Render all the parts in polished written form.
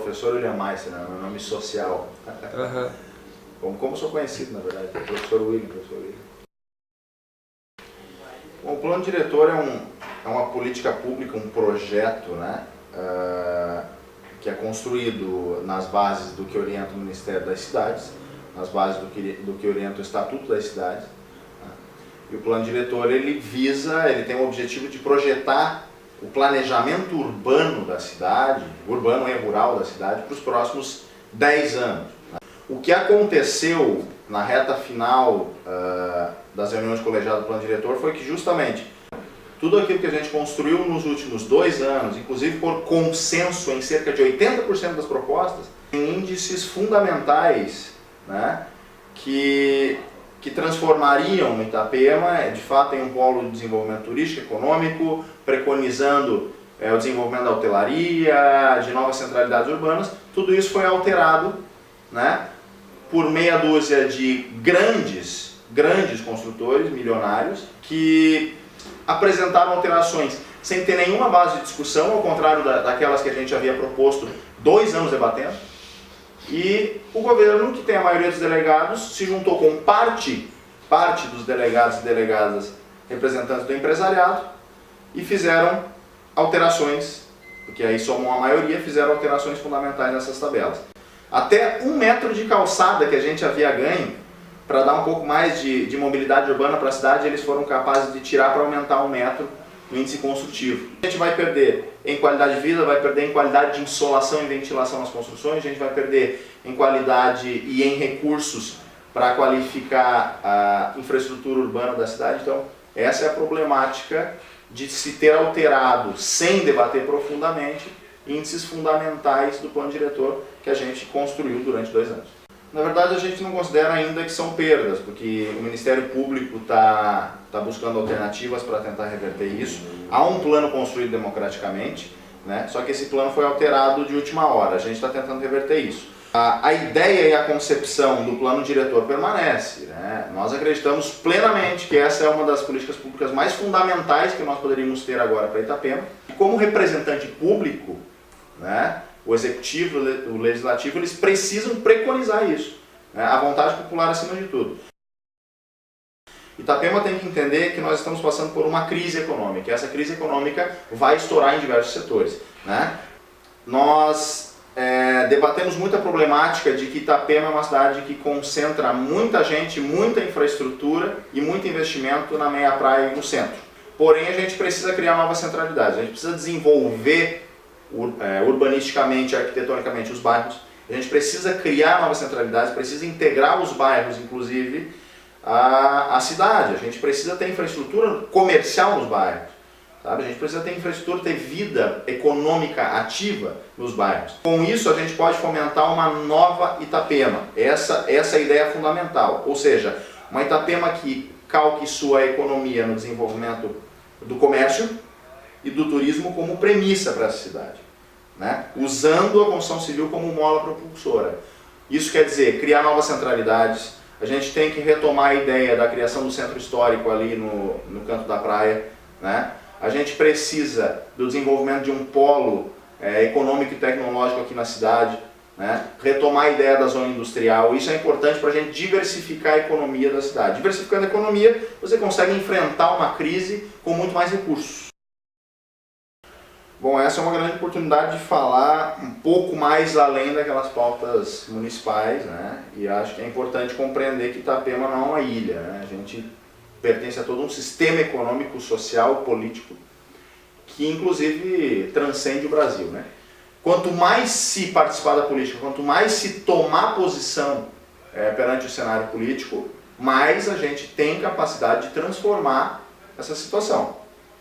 professor William Meister, né? Meu nome social. Como sou conhecido, na verdade, professor William. Bom, o plano diretor é uma política pública, um projeto, né? Que é construído nas bases do que orienta o Ministério das Cidades, nas bases do que orienta o Estatuto das Cidades. E o plano diretor ele tem o objetivo de projetar o planejamento urbano da cidade, urbano e rural da cidade, para os próximos 10 anos. O que aconteceu na reta final das reuniões colegiadas do plano diretor foi que justamente tudo aquilo que a gente construiu nos últimos 2 anos, inclusive por consenso em cerca de 80% das propostas, tem índices fundamentais, né, que transformariam Itapema, de fato, em um polo de desenvolvimento turístico, econômico, preconizando o desenvolvimento da hotelaria, de novas centralidades urbanas. Tudo isso foi alterado, né, por meia dúzia de grandes construtores milionários que apresentaram alterações sem ter nenhuma base de discussão, ao contrário daquelas que a gente havia proposto 2 anos debatendo. E o governo, que tem a maioria dos delegados, se juntou com parte dos delegados e delegadas representantes do empresariado e fizeram alterações, porque aí somam a maioria, fizeram alterações fundamentais nessas tabelas. Até 1 metro de calçada que a gente havia ganho, para dar um pouco mais de mobilidade urbana para a cidade, eles foram capazes de tirar para aumentar 1 metro no índice construtivo. A gente vai perder em qualidade de vida, vai perder em qualidade de insolação e ventilação nas construções, a gente vai perder em qualidade e em recursos para qualificar a infraestrutura urbana da cidade. Então, essa é a problemática de se ter alterado, sem debater profundamente, índices fundamentais do plano diretor que a gente construiu durante 2 anos. Na verdade, a gente não considera ainda que são perdas, porque o Ministério Público está buscando alternativas para tentar reverter isso. Há um plano construído democraticamente, né? Só que esse plano foi alterado de última hora, a gente está tentando reverter isso. A ideia e a concepção do plano diretor permanece, né? Nós acreditamos plenamente que essa é uma das políticas públicas mais fundamentais que nós poderíamos ter agora para Itapema. E como representante público, né, o executivo, o legislativo, eles precisam preconizar isso, né? A vontade popular acima de tudo. Itapema tem que entender que nós estamos passando por uma crise econômica, e essa crise econômica vai estourar em diversos setores, né? Nós debatemos muita problemática de que Itapema é uma cidade que concentra muita gente, muita infraestrutura e muito investimento na meia praia e no centro. Porém, a gente precisa criar novas centralidades, a gente precisa desenvolver urbanisticamente, arquitetonicamente os bairros, a gente precisa criar novas centralidades, precisa integrar os bairros, inclusive, à cidade. A gente precisa ter infraestrutura comercial nos bairros, sabe? A gente precisa ter infraestrutura, ter vida econômica ativa nos bairros. Com isso, a gente pode fomentar uma nova Itapema. Essa é a ideia fundamental, ou seja, uma Itapema que calque sua economia no desenvolvimento do comércio e do turismo como premissa para essa cidade, né? Usando a construção civil como mola propulsora. Isso quer dizer criar novas centralidades. A gente tem que retomar a ideia da criação do centro histórico ali no canto da praia, né? A gente precisa do desenvolvimento de um polo econômico e tecnológico aqui na cidade, né? Retomar a ideia da zona industrial. Isso é importante para a gente diversificar a economia da cidade. Diversificando a economia, você consegue enfrentar uma crise com muito mais recursos. Bom, essa é uma grande oportunidade de falar um pouco mais além daquelas pautas municipais, né? E acho que é importante compreender que Itapema não é uma ilha, né? A gente pertence a todo um sistema econômico, social, político, que inclusive transcende o Brasil, né? Quanto mais se participar da política, quanto mais se tomar posição perante o cenário político, mais a gente tem capacidade de transformar essa situação,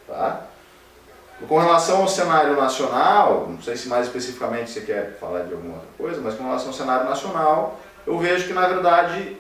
tá? Com relação ao cenário nacional, não sei se mais especificamente você quer falar de alguma outra coisa, mas com relação ao cenário nacional, eu vejo que na verdade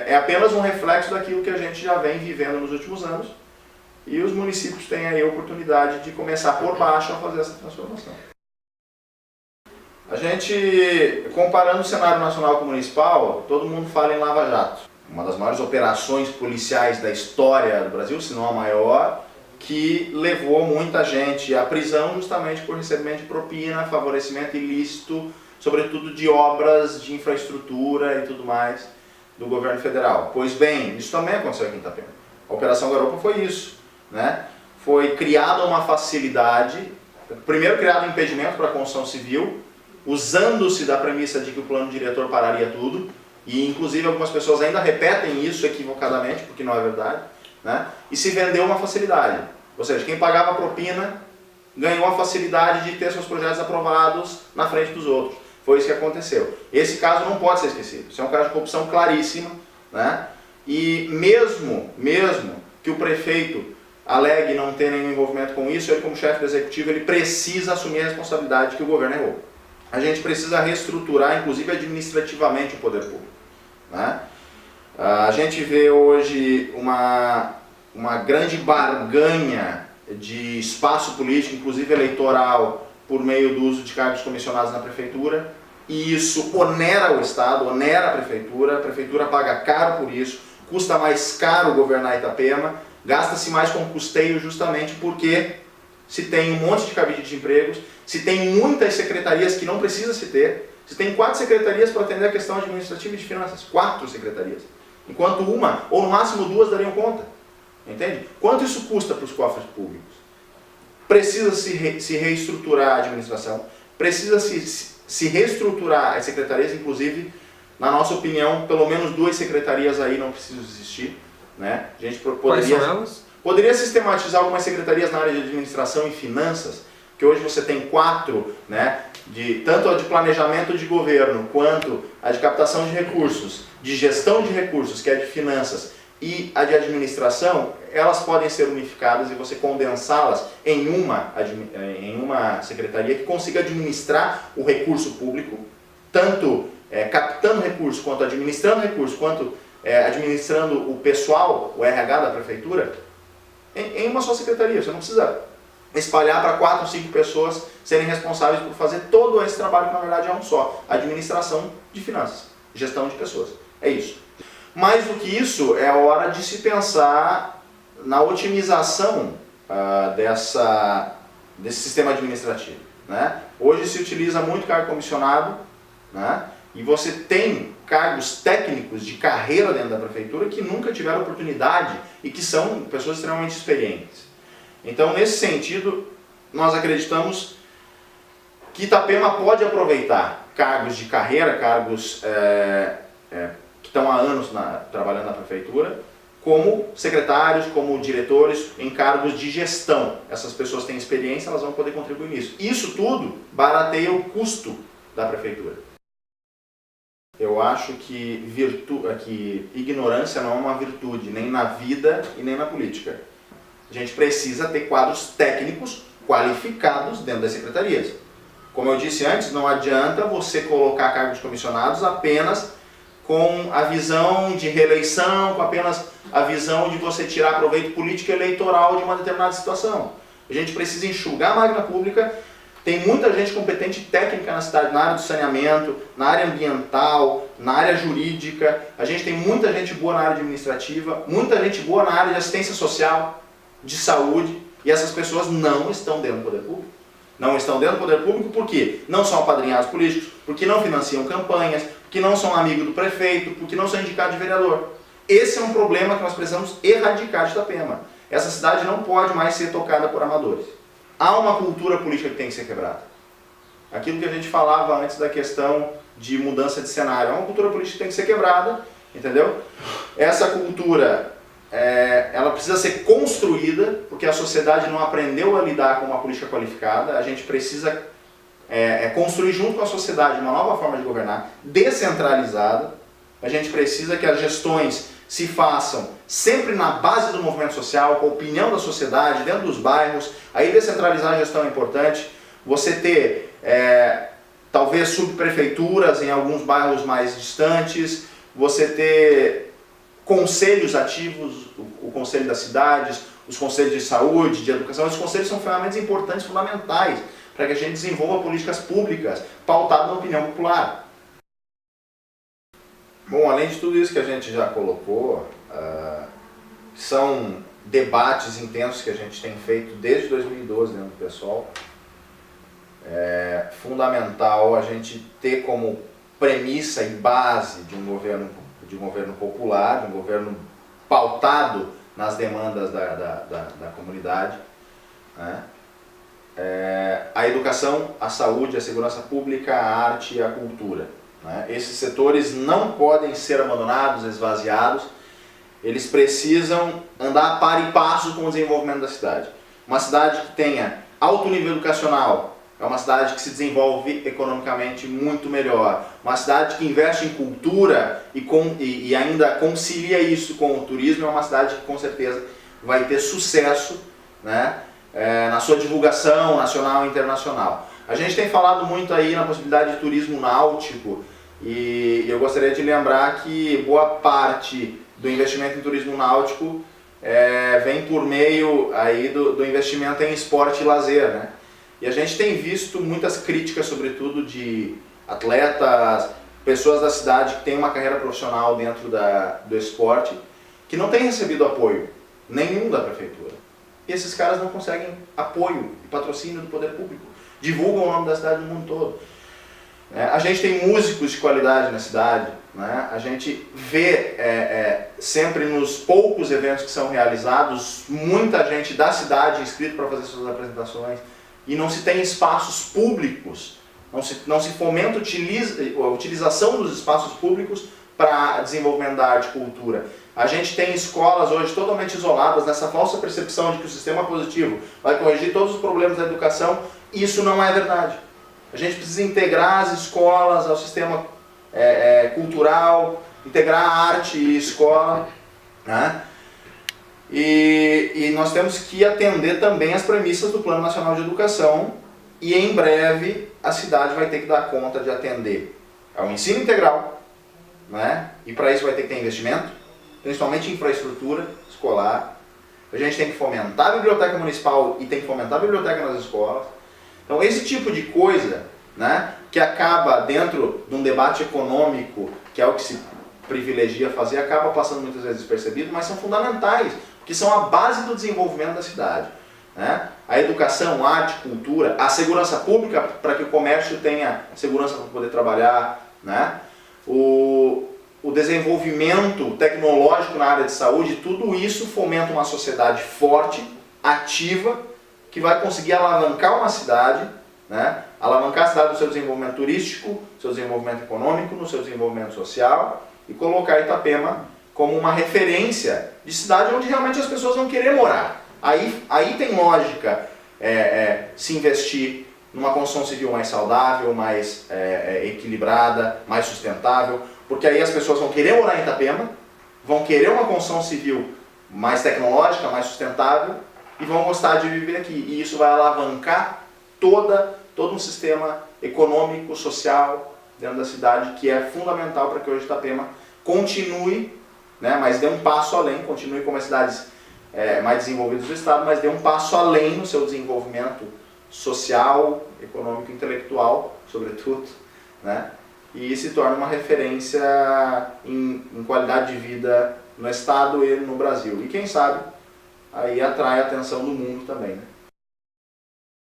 é apenas um reflexo daquilo que a gente já vem vivendo nos últimos anos, e os municípios têm aí a oportunidade de começar por baixo a fazer essa transformação. A gente, comparando o cenário nacional com o municipal, todo mundo fala em Lava Jato. Uma das maiores operações policiais da história do Brasil, se não a maior, que levou muita gente à prisão justamente por recebimento de propina, favorecimento ilícito, sobretudo de obras de infraestrutura e tudo mais do governo federal. Pois bem, isso também aconteceu aqui em Itapema. A Operação Garopa foi isso, né? Foi criada uma facilidade, primeiro criado um impedimento para a construção civil, usando-se da premissa de que o plano diretor pararia tudo, e inclusive algumas pessoas ainda repetem isso equivocadamente, porque não é verdade, né? E se vendeu uma facilidade, ou seja, quem pagava a propina ganhou a facilidade de ter seus projetos aprovados na frente dos outros. Foi isso que aconteceu. Esse caso não pode ser esquecido, isso é um caso de corrupção claríssima, né? E mesmo que o prefeito alegue não ter nenhum envolvimento com isso, ele como chefe do executivo, ele precisa assumir a responsabilidade de que o governo errou. A gente precisa reestruturar, inclusive administrativamente, o poder público, né? A gente vê hoje uma grande barganha de espaço político, inclusive eleitoral, por meio do uso de cargos comissionados na prefeitura, e isso onera o Estado, onera a prefeitura paga caro por isso, custa mais caro governar Itapema, gasta-se mais com custeio justamente porque se tem um monte de cabide de empregos, se tem muitas secretarias que não precisa se ter, se tem 4 secretarias para atender a questão administrativa e de finanças, 4 secretarias, enquanto uma, ou no máximo 2 dariam conta, entende? Quanto isso custa para os cofres públicos? Precisa se reestruturar a administração, precisa se reestruturar as secretarias, inclusive, na nossa opinião, pelo menos 2 secretarias aí não precisam existir, né? A gente poderia sistematizar algumas secretarias na área de administração e finanças, que hoje você tem 4, né? Tanto a de planejamento de governo, quanto a de captação de recursos, de gestão de recursos, que é a de finanças, e a de administração, elas podem ser unificadas e você condensá-las em uma secretaria que consiga administrar o recurso público, tanto captando recursos, quanto administrando recursos, quanto administrando o pessoal, o RH da prefeitura, em uma só secretaria. Você não precisa espalhar para 4, 5 pessoas serem responsáveis por fazer todo esse trabalho que na verdade é um só: administração de finanças, gestão de pessoas. É isso. Mais do que isso, é hora de se pensar na otimização desse sistema administrativo, né? Hoje se utiliza muito cargo comissionado, né? E você tem cargos técnicos de carreira dentro da prefeitura que nunca tiveram oportunidade e que são pessoas extremamente experientes. Então, nesse sentido, nós acreditamos que Itapema pode aproveitar cargos de carreira, cargos que estão há anos trabalhando na prefeitura, como secretários, como diretores, em cargos de gestão. Essas pessoas têm experiência, elas vão poder contribuir nisso. Isso tudo barateia o custo da prefeitura. Eu acho que ignorância não é uma virtude, nem na vida e nem na política. A gente precisa ter quadros técnicos qualificados dentro das secretarias. Como eu disse antes, não adianta você colocar cargos comissionados apenas com a visão de reeleição, com apenas a visão de você tirar proveito político e eleitoral de uma determinada situação. A gente precisa enxugar a máquina pública. Tem muita gente competente técnica na cidade, na área do saneamento, na área ambiental, na área jurídica. A gente tem muita gente boa na área administrativa, muita gente boa na área de assistência social, de saúde, e essas pessoas não estão dentro do poder público. Não estão dentro do poder público porque não são apadrinhados políticos, porque não financiam campanhas, porque não são amigos do prefeito, porque não são indicados de vereador. Esse é um problema que nós precisamos erradicar de Itapema. Essa cidade não pode mais ser tocada por amadores. Há uma cultura política que tem que ser quebrada. Aquilo que a gente falava antes da questão de mudança de cenário, é uma cultura política que tem que ser quebrada, entendeu? Essa cultura, ela precisa ser construída, porque a sociedade não aprendeu a lidar com uma política qualificada. A gente precisa construir junto com a sociedade uma nova forma de governar, descentralizada. A gente precisa que as gestões se façam sempre na base do movimento social, com a opinião da sociedade, dentro dos bairros. Aí descentralizar a gestão é importante. Você ter, talvez, subprefeituras em alguns bairros mais distantes. Você ter conselhos ativos, o conselho das cidades, os conselhos de saúde, de educação. Esses conselhos são ferramentas importantes, fundamentais, para que a gente desenvolva políticas públicas pautadas na opinião popular. Bom, além de tudo isso que a gente já colocou, são debates intensos que a gente tem feito desde 2012 dentro do PSOL. É fundamental a gente ter como premissa e base de um governo popular, de um governo pautado nas demandas da comunidade, né? A educação, a saúde, a segurança pública, a arte e a cultura, né? Esses setores não podem ser abandonados, esvaziados. Eles precisam andar a par e passo com o desenvolvimento da cidade. Uma cidade que tenha alto nível educacional é uma cidade que se desenvolve economicamente muito melhor. Uma cidade que investe em cultura e ainda concilia isso com o turismo é uma cidade que com certeza vai ter sucesso, né, na sua divulgação nacional e internacional. A gente tem falado muito aí na possibilidade de turismo náutico e eu gostaria de lembrar que boa parte do investimento em turismo náutico vem por meio aí do investimento em esporte e lazer, né? E a gente tem visto muitas críticas, sobretudo de atletas, pessoas da cidade que têm uma carreira profissional dentro do esporte, que não têm recebido apoio nenhum da prefeitura. E esses caras não conseguem apoio e patrocínio do poder público. Divulgam o nome da cidade no mundo todo. A gente tem músicos de qualidade na cidade, né? A gente vê sempre nos poucos eventos que são realizados, muita gente da cidade inscrita para fazer suas apresentações, e não se tem espaços públicos, não se fomenta a utilização dos espaços públicos para desenvolvimento da arte e cultura. A gente tem escolas hoje totalmente isoladas nessa falsa percepção de que o sistema positivo vai corrigir todos os problemas da educação. Isso não é verdade. A gente precisa integrar as escolas ao sistema cultural, integrar a arte e escola, né? E nós temos que atender também as premissas do Plano Nacional de Educação e em breve a cidade vai ter que dar conta de atender ao ensino integral, né? E para isso vai ter que ter investimento, principalmente em infraestrutura escolar. A gente tem que fomentar a biblioteca municipal e tem que fomentar a biblioteca nas escolas. Então esse tipo de coisa, né, que acaba dentro de um debate econômico, que é o que se privilegia fazer, acaba passando muitas vezes despercebido, mas são fundamentais, porque são a base do desenvolvimento da cidade, né? A educação, a arte, a cultura, a segurança pública para que o comércio tenha segurança para poder trabalhar, né? O desenvolvimento tecnológico na área de saúde, tudo isso fomenta uma sociedade forte, ativa, que vai conseguir alavancar uma cidade, né? Alavancar a cidade no seu desenvolvimento turístico, no seu desenvolvimento econômico, no seu desenvolvimento social e colocar Itapema como uma referência de cidade onde realmente as pessoas vão querer morar. Aí tem lógica se investir numa construção civil mais saudável, mais equilibrada, mais sustentável, porque aí as pessoas vão querer morar em Itapema, vão querer uma construção civil mais tecnológica, mais sustentável e vão gostar de viver aqui. E isso vai alavancar todo um sistema econômico, social dentro da cidade que é fundamental para que hoje Itapema continue, né, mas dê um passo além, continue como as cidades mais desenvolvidas do estado, mas dê um passo além no seu desenvolvimento social, econômico, intelectual, sobretudo, né, e se torne uma referência em qualidade de vida no estado e no Brasil. E quem sabe, aí atrai a atenção do mundo também, né?